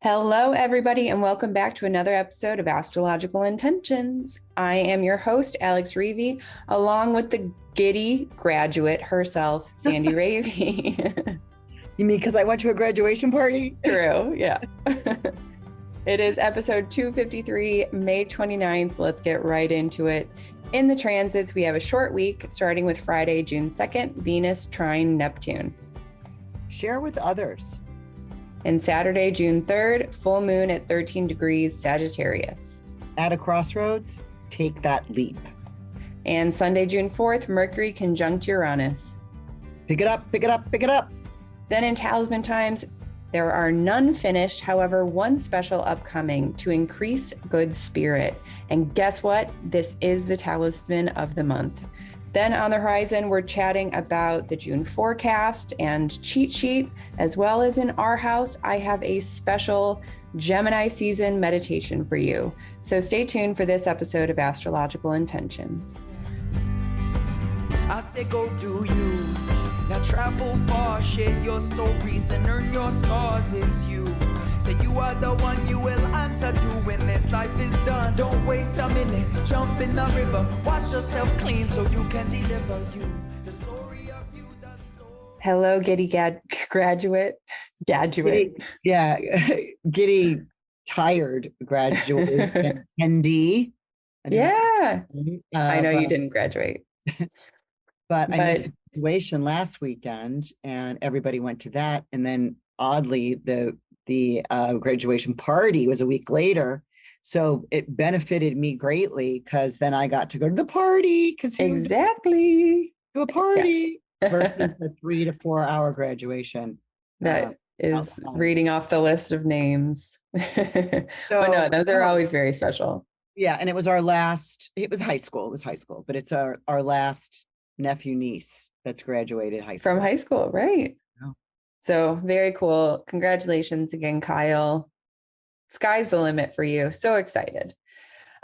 Hello, everybody, and welcome back to another episode of Astrological Intentions. I am your host, Alex Reevy, along with the giddy graduate herself, Sandy Ravey. You mean because I went to a graduation party? True, yeah. It is episode 253, May 29th. Let's get right into it. In the transits, we have a short week, starting with Friday, June 2nd, Venus trine Neptune. Share with others. And Saturday, June 3rd, full moon at 13 degrees Sagittarius. At a crossroads, take that leap. And Sunday, June 4th, Mercury conjunct Uranus. Pick it up, pick it up, pick it up. Then in Talisman Times, there are none finished, however, one special upcoming to increase good spirit. And guess what? This is the Talisman of the month. Then on the horizon, we're chatting about the June forecast and cheat sheet, as well as in our house, I have a special Gemini season meditation for you. So stay tuned for this episode of Astrological Intentions. I say go do you. Now travel far, share your stories and earn your scars. It's you. Say you are the one you will answer to when this life is done. Don't waste a minute, jump in the river, wash yourself clean so you can deliver you. The story of you, the story. Hello, giddy graduate. Giddy tired graduate attendee. Yeah, I know you didn't graduate. But I missed a graduation last weekend and everybody went to that. And then oddly, the graduation party was a week later. So it benefited me greatly because then I got to go to the party. Exactly. To a party versus the 3 to 4 hour graduation. That is outside. reading off the list of names. But no, those are always very special. Yeah. And it was it was high school, but it's our last nephew niece that's graduated high school. From high school, right? Oh. So very cool. Congratulations again, Kyle. Sky's the limit for you. So excited.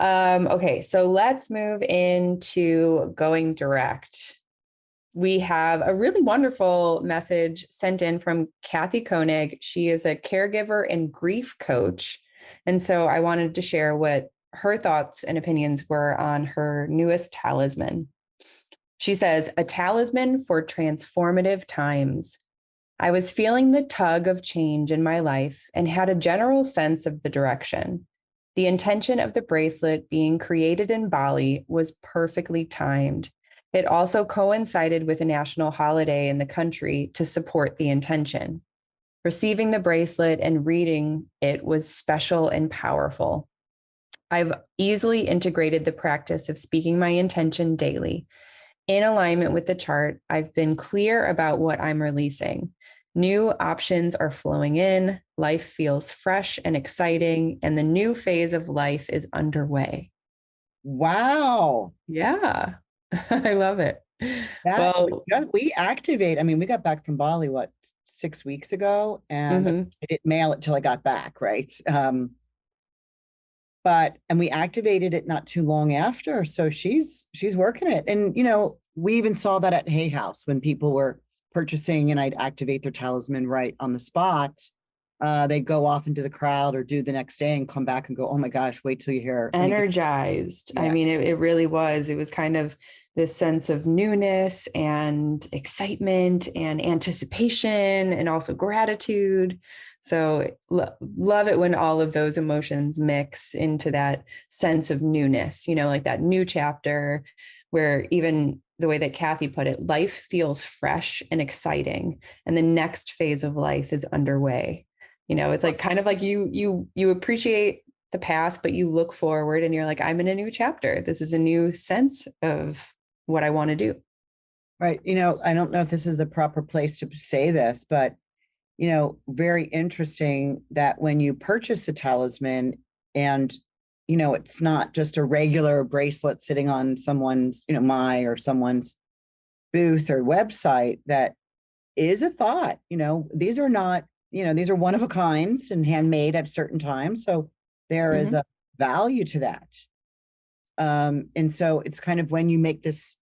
Okay, so let's move into going direct. We have a really wonderful message sent in from Kathy Koenig. She is a caregiver and grief coach. And so I wanted to share what her thoughts and opinions were on her newest talisman. She says, a talisman for transformative times. I was feeling the tug of change in my life and had a general sense of the direction. The intention of the bracelet being created in Bali was perfectly timed. It also coincided with a national holiday in the country to support the intention. Receiving the bracelet and reading it was special and powerful. I've easily integrated the practice of speaking my intention daily. In alignment with the chart, I've been clear about what I'm releasing. New options are flowing in, life feels fresh and exciting, and the new phase of life is underway. Wow. Yeah, I love it. We activate. I mean, we got back from Bali, 6 weeks ago, and I didn't mail it till I got back, right? And we activated it not too long after. So she's working it. And, we even saw that at Hay House when people were purchasing and I'd activate their talisman right on the spot. They'd go off into the crowd or do the next day and come back and go, oh my gosh, wait till you hear. Energized. Yeah. I mean, it really was. It was kind of this sense of newness and excitement and anticipation and also gratitude. So love it when all of those emotions mix into that sense of newness, like that new chapter where even the way that Kathy put it, life feels fresh and exciting. And the next phase of life is underway. It's like kind of like you appreciate the past, but you look forward and you're like, I'm in a new chapter. This is a new sense of what I want to do. Right. I don't know if this is the proper place to say this, but, very interesting that when you purchase a talisman and, it's not just a regular bracelet sitting on someone's, or someone's booth or website, that is a thought. These are not, these are one of a kinds and handmade at certain times. So there is a value to that. And so it's kind of when you make this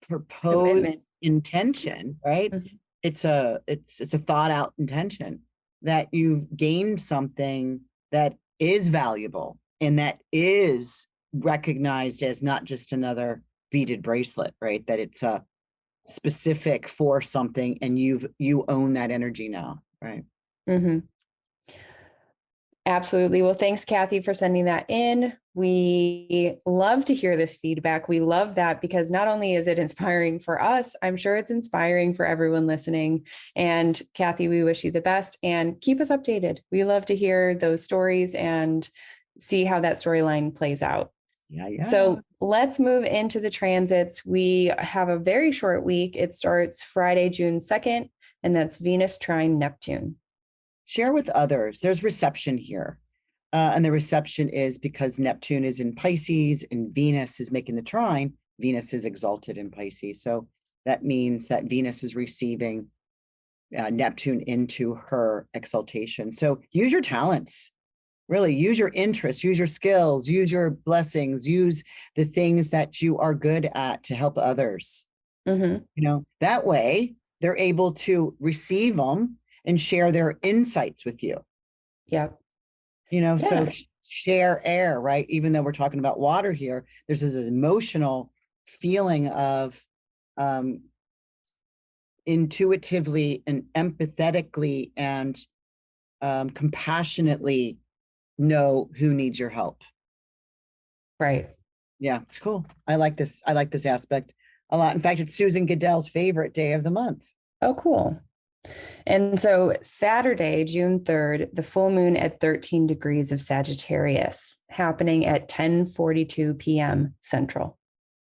proposed intention, right? it's a thought out intention that you've gained something that is valuable and that is recognized as not just another beaded bracelet, right? That it's a specific for something, and you own that energy now, right? Mm-hmm. Absolutely. Well, thanks, Kathy, for sending that in. We love to hear this feedback. We love that because not only is it inspiring for us, I'm sure it's inspiring for everyone listening. And Kathy, we wish you the best and keep us updated. We love to hear those stories and see how that storyline plays out. Yeah. So let's move into the transits. We have a very short week. It starts Friday, June 2nd, and that's Venus trine Neptune. Share with others. There's reception here. And the reception is because Neptune is in Pisces and Venus is making the trine. Venus is exalted in Pisces. So that means that Venus is receiving Neptune into her exaltation. So use your talents, really use your interests, use your skills, use your blessings, use the things that you are good at to help others. Mm-hmm. That way they're able to receive them and share their insights with you. Yep. So share air, right? Even though we're talking about water here, there's this emotional feeling of intuitively and empathetically and compassionately know who needs your help. Right. Yeah, it's cool. I like this aspect a lot. In fact, it's Susan Goodell's favorite day of the month. Oh, cool. And so Saturday, June 3rd, the full moon at 13 degrees of Sagittarius happening at 10:42 p.m. Central.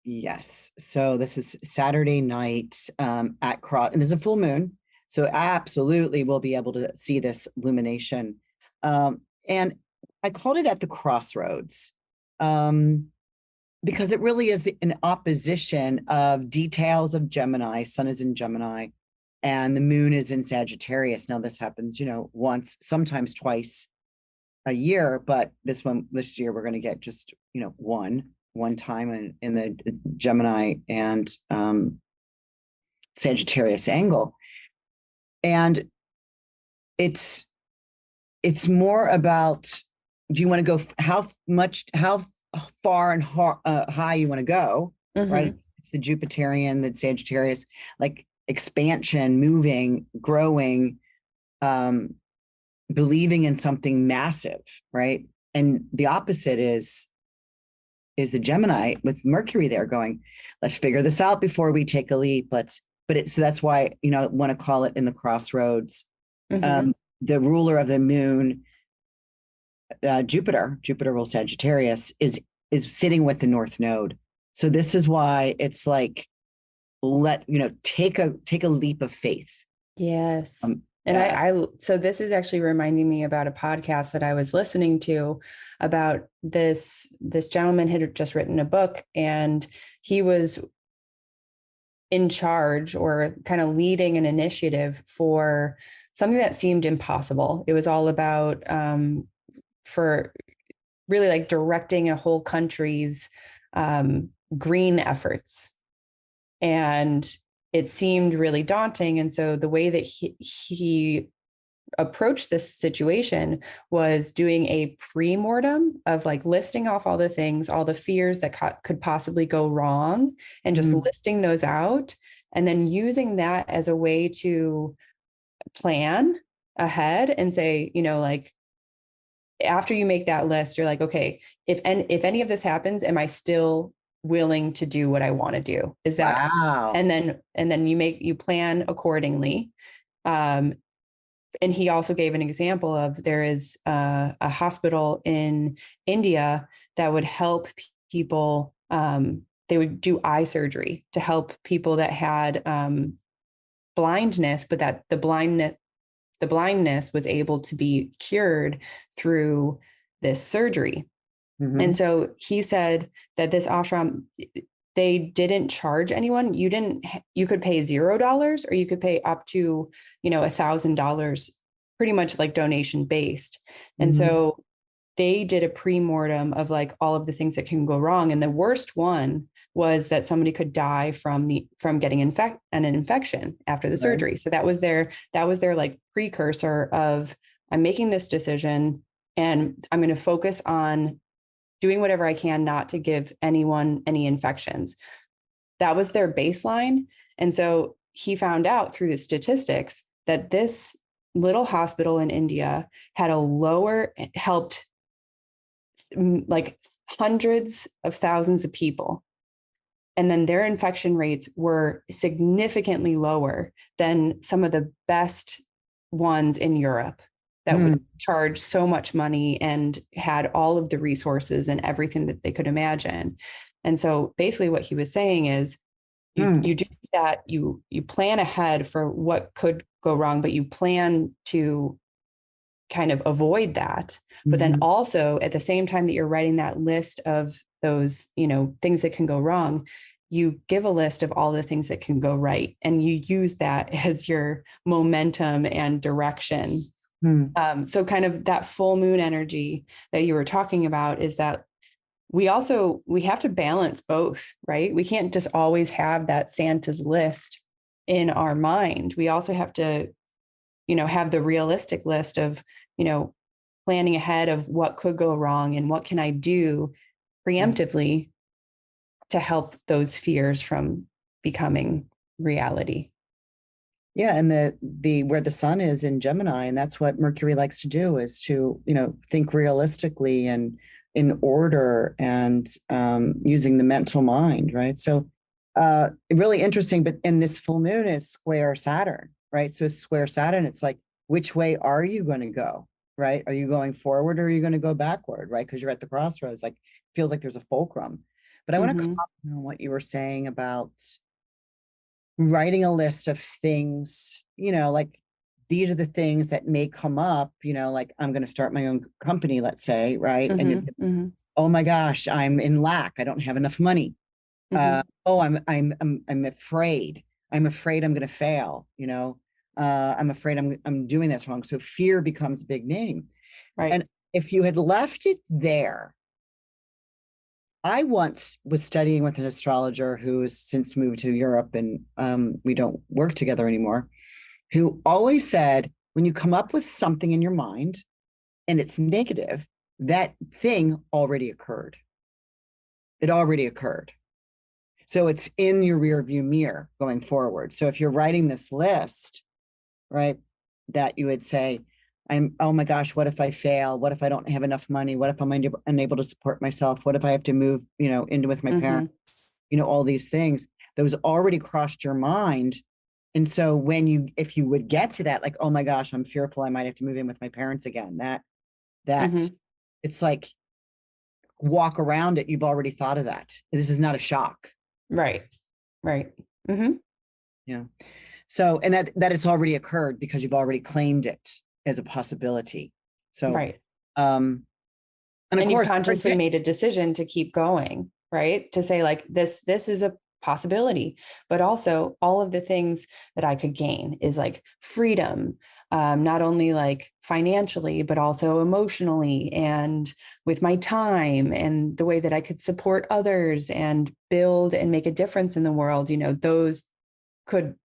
Yes. So this is Saturday night at Cross, and there's a full moon. So absolutely we'll be able to see this illumination. And I called it at the Crossroads because it really is an opposition of details of Gemini. Sun is in Gemini. And the moon is in Sagittarius. Now this happens, once, sometimes twice a year, but this year we're going to get just, one time in the Gemini and Sagittarius angle. And it's more about, do you want to go how far and high you want to go, right? It's the Jupiterian, the Sagittarius, like expansion, moving, growing, believing in something massive, right? And the opposite is the Gemini with Mercury there going, let's figure this out before we take a leap. So that's why, I want to call it in the Crossroads. The ruler of the moon, Jupiter rules Sagittarius, is sitting with the North Node. So this is why it's like, take a leap of faith. Yes. And so this is actually reminding me about a podcast that I was listening to about this gentleman had just written a book, and he was in charge or kind of leading an initiative for something that seemed impossible. It was all about for really like directing a whole country's green efforts. And it seemed really daunting. And so the way that he approached this situation was doing a pre-mortem of like listing off all the things, all the fears that could possibly go wrong, and just listing those out, and then using that as a way to plan ahead and say, like, after you make that list, you're like, okay, if any of this happens, am I still willing to do what I want to do? Is that, wow. And then you plan accordingly. And he also gave an example of, there is a hospital in India that would help people. They would do eye surgery to help people that had blindness, but that the blindness was able to be cured through this surgery. And so he said that this ashram, they didn't charge anyone. You could pay $0 or you could pay up to, $1,000, pretty much like donation based. And so they did a pre-mortem of like all of the things that can go wrong. And the worst one was that somebody could die from getting an infection after the surgery. So that was their like precursor of, I'm making this decision and I'm going to focus on doing whatever I can not to give anyone any infections. That was their baseline. And so he found out through the statistics that this little hospital in India had helped like hundreds of thousands of people. And then their infection rates were significantly lower than some of the best ones in Europe that would charge so much money and had all of the resources and everything that they could imagine. And so basically what he was saying is you do that, you plan ahead for what could go wrong, but you plan to kind of avoid that. But then also at the same time that you're writing that list of those, things that can go wrong, you give a list of all the things that can go right. And you use that as your momentum and direction. So kind of that full moon energy that you were talking about is that we have to balance both, right? We can't just always have that Santa's list in our mind. We also have to, have the realistic list of, planning ahead of what could go wrong and what can I do preemptively to help those fears from becoming reality. Yeah. And the where the sun is in Gemini, and that's what Mercury likes to do, is to, think realistically and in order and using the mental mind, right? So really interesting, but in this full moon is square Saturn, right? So square Saturn, it's like, which way are you going to go, right? Are you going forward or are you going to go backward, right? Because you're at the crossroads, like feels like there's a fulcrum. But I want to comment on what you were saying about writing a list of things, like these are the things that may come up, like I'm going to start my own company, let's say, right? And oh my gosh, I'm in lack. I don't have enough money. I'm afraid. I'm afraid I'm going to fail. I'm afraid I'm doing this wrong. So fear becomes a big name. Right. And if you had left it there, I once was studying with an astrologer who has since moved to Europe, and we don't work together anymore, who always said, when you come up with something in your mind and it's negative, that thing already occurred. It already occurred. So it's in your rear view mirror going forward. So if you're writing this list, right, that you would say, oh my gosh, what if I fail? What if I don't have enough money? What if I'm unable to support myself? What if I have to move, into with my parents? All these things, those already crossed your mind. And so if you would get to that, like, oh my gosh, I'm fearful I might have to move in with my parents again, that it's like, walk around it. You've already thought of that. This is not a shock. Right. Yeah. So, and that it's already occurred because you've already claimed it as a possibility. So, right. And of course, you consciously made a decision to keep going, right? To say like, this is a possibility, but also all of the things that I could gain is like freedom, not only like financially, but also emotionally and with my time and the way that I could support others and build and make a difference in the world. Those could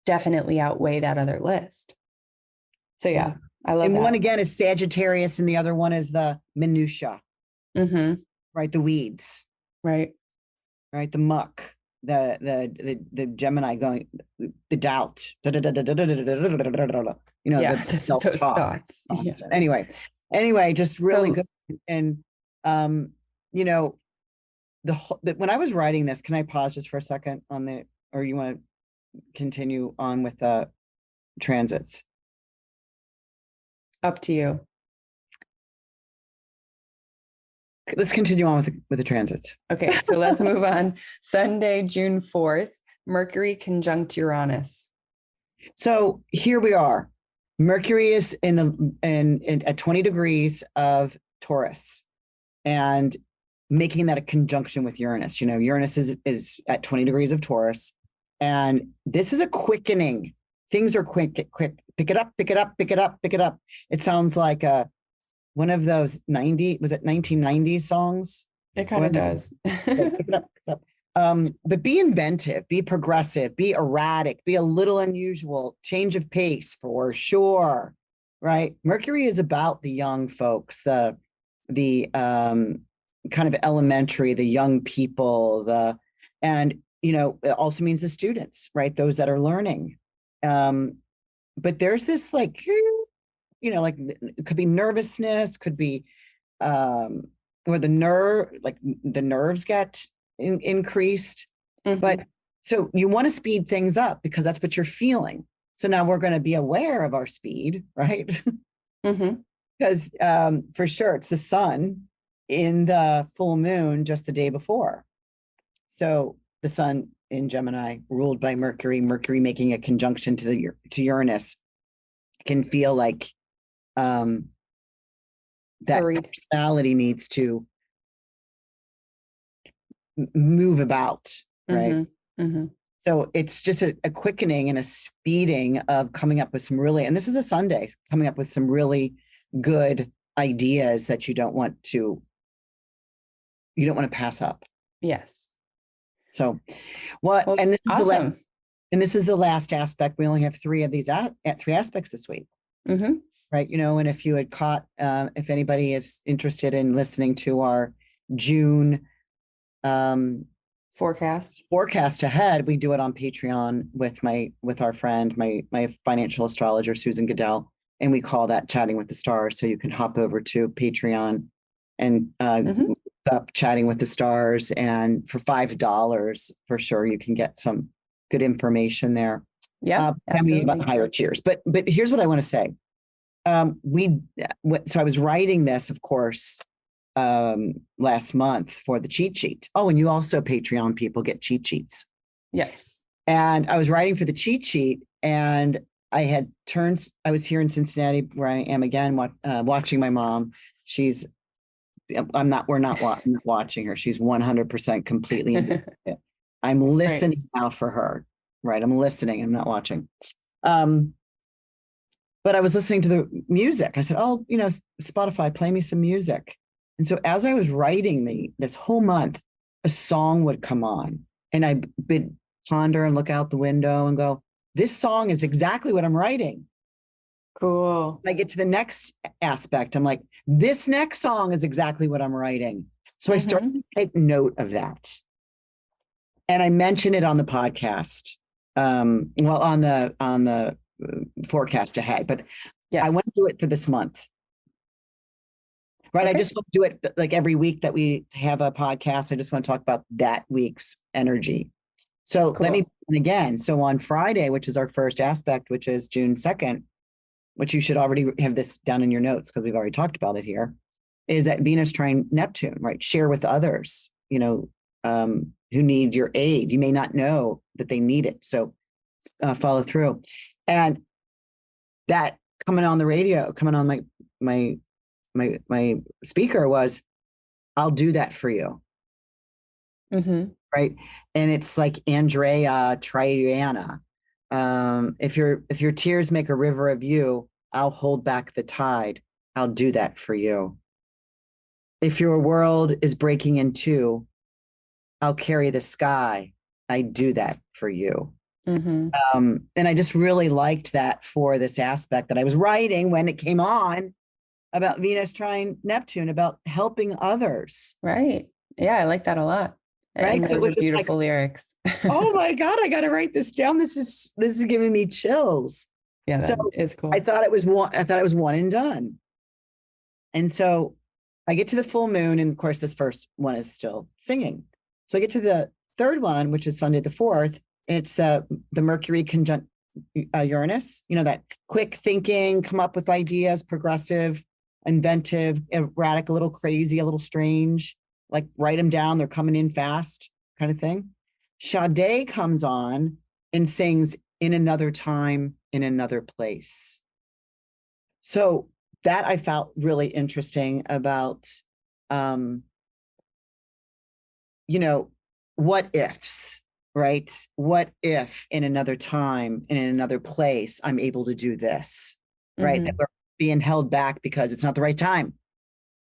definitely outweigh that other list. So yeah, I love that. And one again is Sagittarius and the other one is the minutia, right? The weeds, right? The muck. The Gemini going, the doubt, those thoughts. Yeah. Anyway, just really good. And, when I was writing this, can I pause just for a second or you want to continue on with the transits? Up to you. Let's continue on with the transits. Okay, so let's move on. Sunday, June 4th, Mercury conjunct Uranus. So here we are. Mercury is at 20 degrees of Taurus and making that a conjunction with Uranus. Uranus is at 20 degrees of Taurus. And this is a quickening. Things are quick. Pick it up, pick it up, pick it up, pick it up. It sounds like one of those 1990s songs? It kind of does. But be inventive, be progressive, be erratic, be a little unusual, change of pace for sure, right? Mercury is about the young folks, the kind of elementary, the young people, and it also means the students, right? Those that are learning. But there's this like it could be nervousness, could be or the nerves get increased. Mm-hmm. But so you want to speed things up because that's what you're feeling. So now we're going to be aware of our speed, right? Mm-hmm. Because for sure it's the sun in the full moon just the day before. So the sun in Gemini, ruled by Mercury making a conjunction to Uranus, can feel like that personality needs to move about, right? Mm-hmm. Mm-hmm. So it's just a quickening and a speeding of coming up with some really, and this is a Sunday, coming up with some really good ideas that you don't want to pass up. Yes. So and this is awesome. this is the last aspect. We only have three of these three aspects this week. Mm-hmm. Right. And if you had caught, if anybody is interested in listening to our June forecast ahead, we do it on Patreon with our friend, my financial astrologer, Susan Goodell, and we call that Chatting with the Stars. So you can hop over to Patreon and look up Chatting with the Stars, and for $5 for sure you can get some good information there. Yeah, absolutely. About higher tiers. But here's what I want to say. So I was writing this, of course, last month for the cheat sheet. Oh, and you also Patreon people get cheat sheets. Yes. And I was writing for the cheat sheet, and I was here in Cincinnati where I am again, watching my mom. We're not watching her. She's 100% completely. I'm listening now for her, right? I'm listening. I'm not watching. But I was listening to the music. I said, oh, Spotify, play me some music. And so as I was writing this whole month, a song would come on, and I would ponder and look out the window and go, this song is exactly what I'm writing. Cool. I get to the next aspect. I'm like, this next song is exactly what I'm writing. So I started to take note of that. And I mentioned it on the podcast, on the forecast ahead, but yes. I want to do it for this month. Right. Okay. I just want to do it like every week that we have a podcast. I just want to talk about that week's energy. So Let me begin again. So on Friday, which is our first aspect, which is June 2nd, which you should already have this down in your notes because we've already talked about it here, is that Venus trine Neptune, right? Share with others, who need your aid. You may not know that they need it. So follow through. And that coming on the radio, coming on my speaker was, I'll do that for you. Mm-hmm. Right. And it's like Andrea Triana. If your tears make a river of you, I'll hold back the tide. I'll do that for you. If your world is breaking in two, I'll carry the sky. I do that for you. Mm-hmm. And I just really liked that for this aspect that I was writing when it came on about Venus trine Neptune, about helping others. Right. Yeah, I like that a lot. Right. And those are beautiful lyrics. Oh my God, I got to write this down. This is giving me chills. Yeah, so it's cool. I thought it was one and done. And so I get to the full moon, and of course this first one is still singing. So I get to the third one, which is Sunday the 4th, and it's the Mercury conjunct Uranus, that quick thinking, come up with ideas, progressive, inventive, erratic, a little crazy, a little strange, like write them down, they're coming in fast kind of thing. Sade comes on and sings In Another Time, in Another Place. So that I felt really interesting about, what ifs, right? What if in another time, in another place, I'm able to do this, right? That we're being held back because it's not the right time.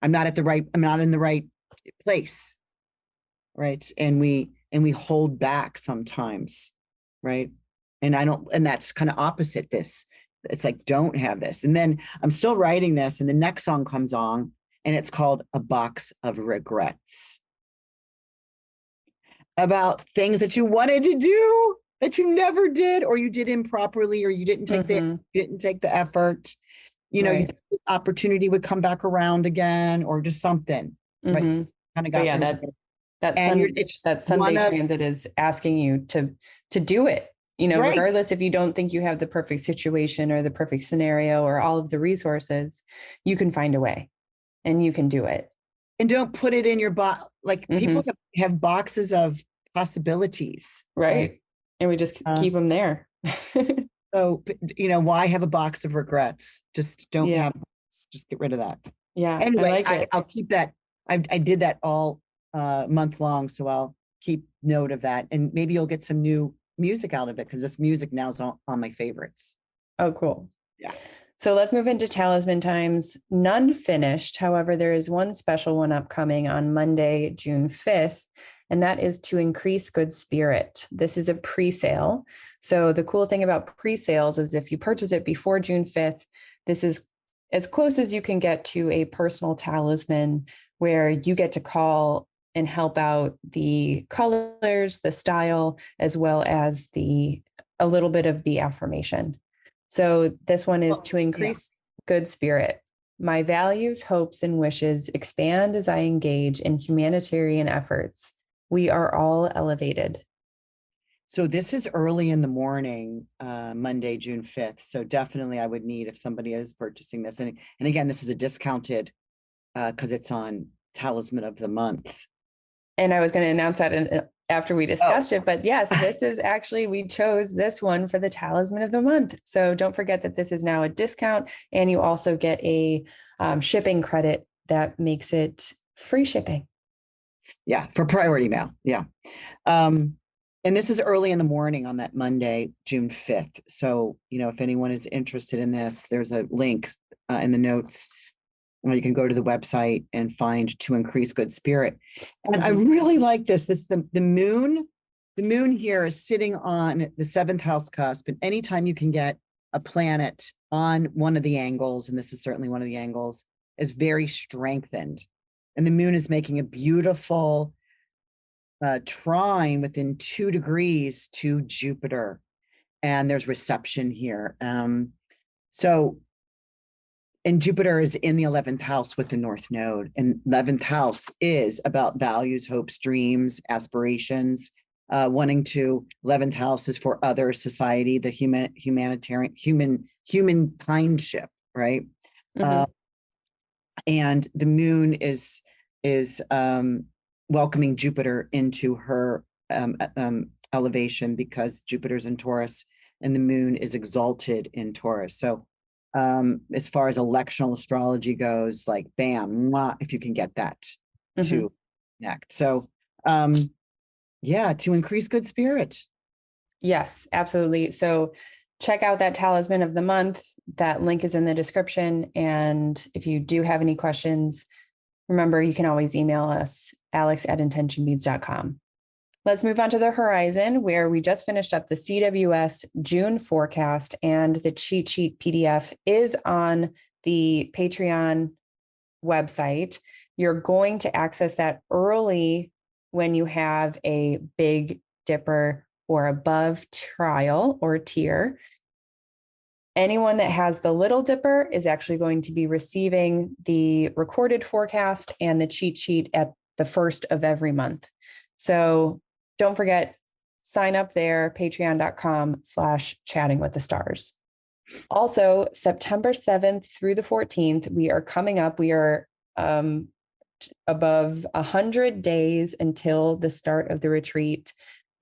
I'm not in the right place. Right. And we hold back sometimes. Right. And that's kind of opposite this. It's like, don't have this. And then I'm still writing this, and the next song comes on, and it's called A Box of Regrets. About things that you wanted to do that you never did, or you did improperly, or you didn't take the effort. You know, you think the opportunity would come back around again, or just something. Right. Kind of got that Sunday transit is asking you to do it. You know, regardless if you don't think you have the perfect situation or the perfect scenario or all of the resources, you can find a way and you can do it. And don't put it in your box. Like people have boxes of possibilities. Right. And we just keep them there. So, you know, why have a box of regrets? Just don't have, just get rid of that. Yeah. Anyway, I'll keep that. I did that all month long. So I'll keep note of that. And maybe you'll get some new music out of it, because this music now is on my favorites. Oh, cool. Yeah. So let's move into Talisman Times. None finished. However, there is one special one upcoming on Monday, June 5th, and that is to increase good spirit. This is a pre-sale. So the cool thing about pre-sales is if you purchase it before June 5th, this is as close as you can get to a personal talisman where you get to call and help out the colors, the style, as well as a little bit of the affirmation. So this one is to increase good spirit. My values, hopes, and wishes expand as I engage in humanitarian efforts. We are all elevated. So this is early in the morning, Monday, June 5th. So definitely I would need, if somebody is purchasing this. And again, this is a discounted because it's on Talisman of the Month. And I was going to announce that after we discussed it, but yes, this is actually, we chose this one for the Talisman of the Month. So don't forget that this is now a discount, and you also get a shipping credit that makes it free shipping. Yeah, for priority mail. Yeah. And this is early in the morning on that Monday, June 5th. So, you know, if anyone is interested in this, there's a link in the notes. You can go to the website and find to increase good spirit. And I really like this. The moon here is sitting on the 7th house cusp. And anytime you can get a planet on one of the angles, and this is certainly one of the angles, is very strengthened. And the moon is making a beautiful trine within 2 degrees to Jupiter. And there's reception here. And Jupiter is in the 11th house with the North Node. And 11th house is about values, hopes, dreams, aspirations. 11th house is for other society, the humanitarian, human kindship, right? And the moon is welcoming Jupiter into her elevation, because Jupiter's in Taurus and the moon is exalted in Taurus. So as far as electional astrology goes, like bam, if you can get that to connect. So to increase good spirit. Yes, absolutely. So check out that Talisman of the Month. That link is in the description. And if you do have any questions, remember, you can always email us, alex@intentionbeads.com. Let's move on to the horizon, where we just finished up the CWS June forecast, and the cheat sheet PDF is on the Patreon website. You're going to access that early when you have a Big Dipper or above trial or tier. Anyone that has the Little Dipper is actually going to be receiving the recorded forecast and the cheat sheet at the first of every month. So don't forget, sign up there, patreon.com/chatting with the stars. Also, September 7th through the 14th, we are coming up. We are above 100 days until the start of the retreat.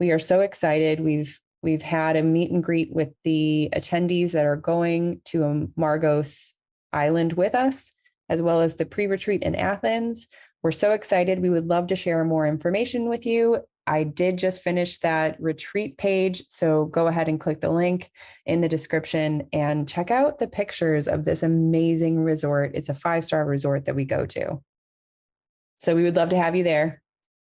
We are so excited. We've had a meet and greet with the attendees that are going to Margos Island with us, as well as the pre-retreat in Athens. We're so excited. We would love to share more information with you. I did just finish that retreat page. So go ahead and click the link in the description and check out the pictures of this amazing resort. It's a 5-star resort that we go to. So we would love to have you there.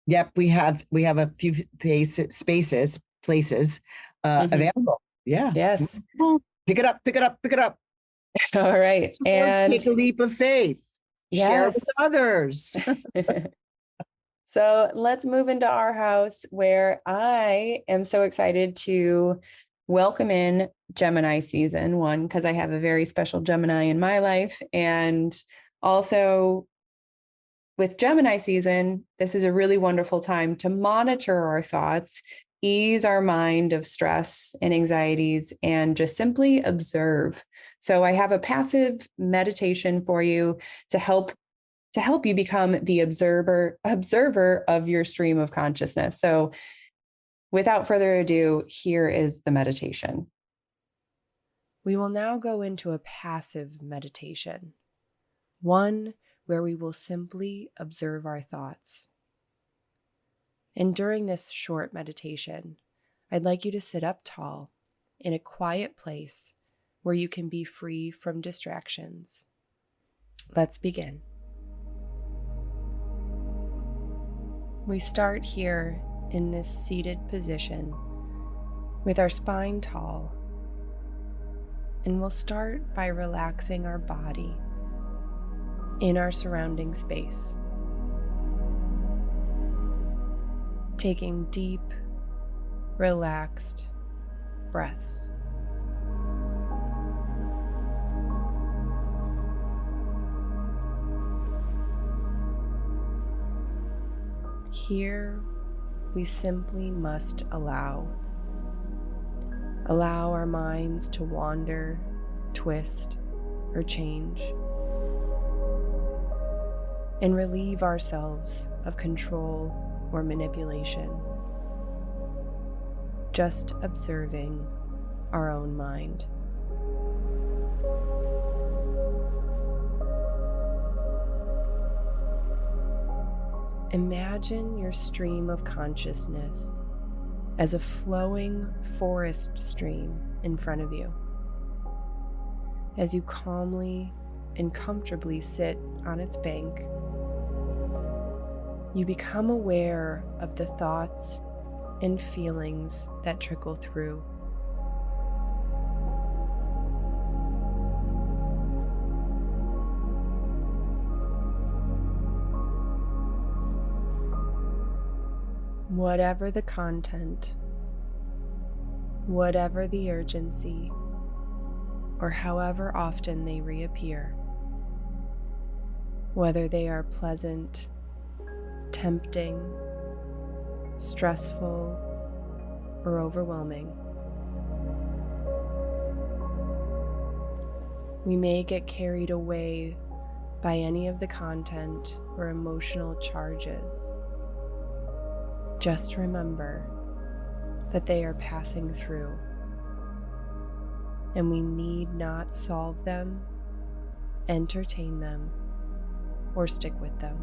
Yep, we have a few places available. Yeah. Yes. Pick it up. All right. And take a leap of faith. Share with others. So let's move into our house, where I am so excited to welcome in Gemini season 1, because I have a very special Gemini in my life. And also with Gemini season, this is a really wonderful time to monitor our thoughts, ease our mind of stress and anxieties, and just simply observe. So I have a passive meditation for you to help you become the observer of your stream of consciousness. So without further ado, here is the meditation. We will now go into a passive meditation, one where we will simply observe our thoughts. And during this short meditation, I'd like you to sit up tall in a quiet place where you can be free from distractions. Let's begin. We start here in this seated position with our spine tall, and we'll start by relaxing our body in our surrounding space. Taking deep, relaxed breaths. Here, we simply must allow our minds to wander, twist, or change, and relieve ourselves of control or manipulation, just observing our own mind. Imagine your stream of consciousness as a flowing forest stream in front of you. As you calmly and comfortably sit on its bank, you become aware of the thoughts and feelings that trickle through. Whatever the content, whatever the urgency, or however often they reappear, whether they are pleasant, tempting, stressful, or overwhelming, we may get carried away by any of the content or emotional charges. Just remember that they are passing through, and we need not solve them, entertain them, or stick with them.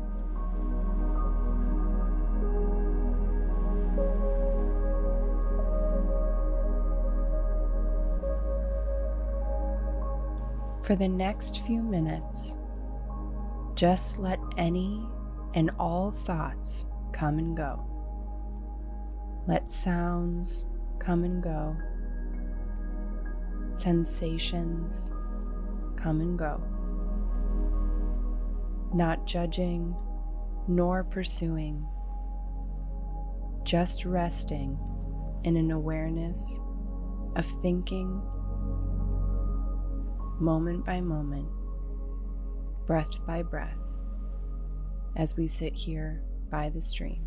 For the next few minutes, just let any and all thoughts come and go. Let sounds come and go. Sensations come and go. Not judging nor pursuing, just resting in an awareness of thinking moment by moment, breath by breath, as we sit here by the stream.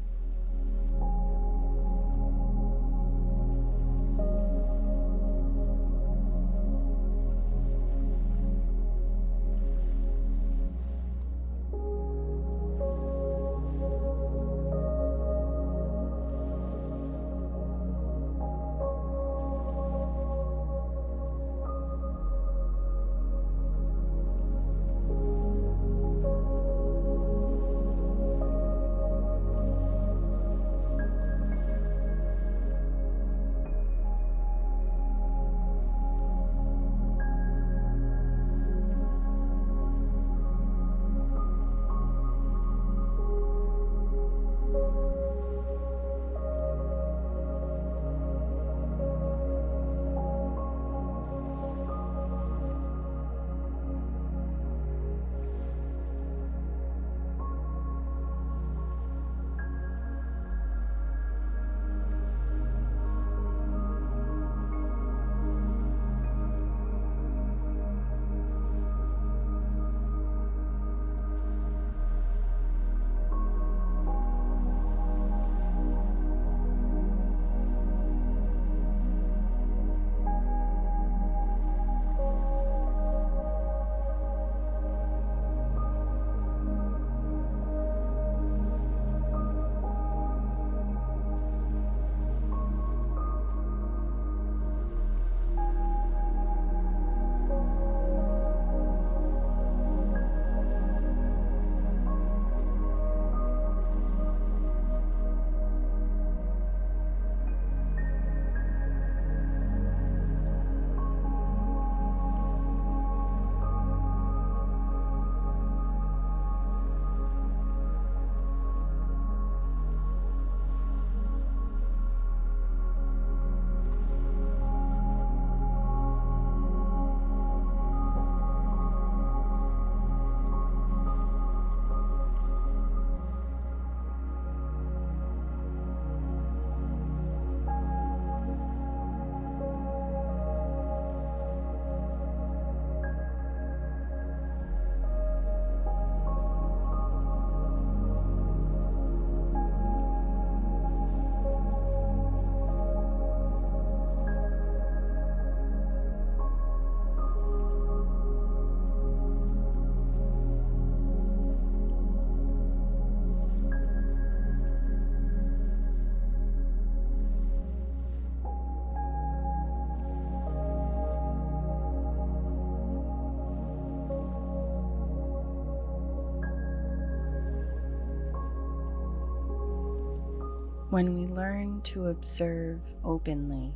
When we learn to observe openly,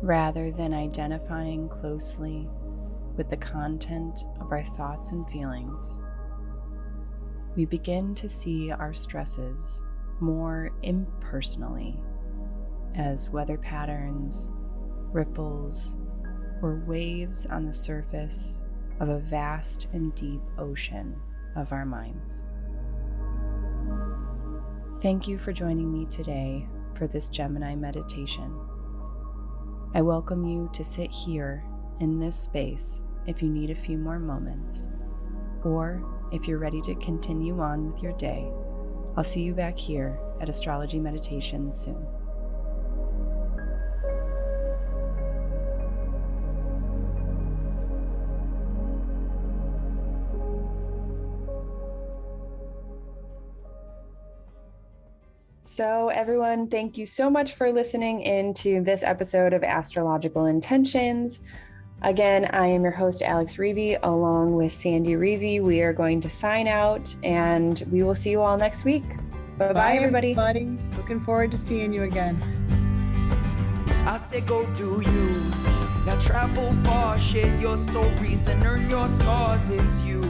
rather than identifying closely with the content of our thoughts and feelings, we begin to see our stresses more impersonally as weather patterns, ripples, or waves on the surface of a vast and deep ocean of our minds. Thank you for joining me today for this Gemini meditation. I welcome you to sit here in this space if you need a few more moments, or if you're ready to continue on with your day. I'll see you back here at Astrology Meditation soon. So everyone, thank you so much for listening into this episode of Astrological Intentions. Again, I am your host, Alex Reevy, along with Sandy Reevy. We are going to sign out and we will see you all next week. Bye-bye, everybody. Looking forward to seeing you again. I say go do you. Now travel far, share your stories and earn your scars. It's you.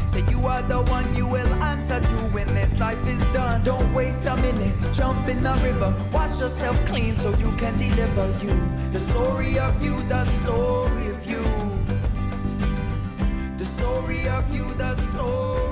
Say you are the one you will answer to when this life is done. Don't waste a minute, jump in the river. Wash yourself clean so you can deliver you. The story of you, the story of you. The story of you, the story.